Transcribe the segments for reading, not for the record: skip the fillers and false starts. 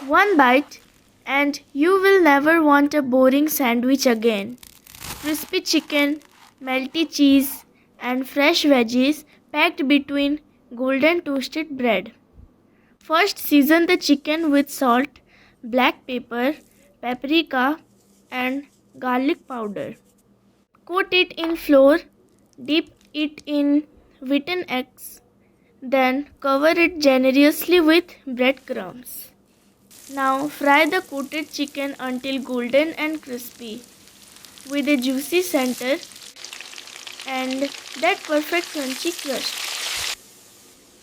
One bite and you will never want a boring sandwich again. Crispy chicken, melty cheese, and fresh veggies packed between golden toasted bread. First, season the chicken with salt, black pepper, paprika, and garlic powder. Coat it in flour, dip it in beaten eggs, then cover it generously with breadcrumbs. Now fry the coated chicken until golden and crispy, with a juicy center and that perfect crunchy crust.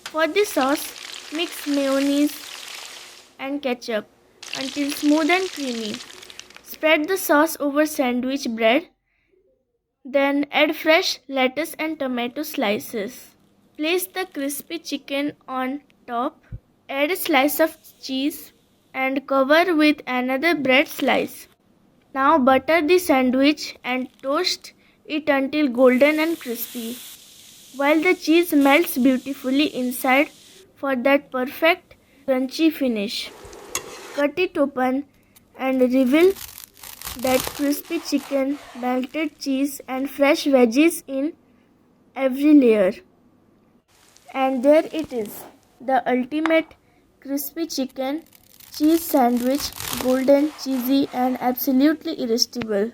For the sauce, mix mayonnaise and ketchup until smooth and creamy. Spread the sauce over sandwich bread, then add fresh lettuce and tomato slices. Place the crispy chicken on top, add a slice of cheese and cover with another bread slice. Now butter the sandwich and toast it until golden and crispy, while the cheese melts beautifully inside for that perfect crunchy finish. Cut it open and reveal that crispy chicken, melted cheese and fresh veggies in every layer. And there it is, the ultimate crispy chicken cheese sandwich, golden, cheesy and absolutely irresistible.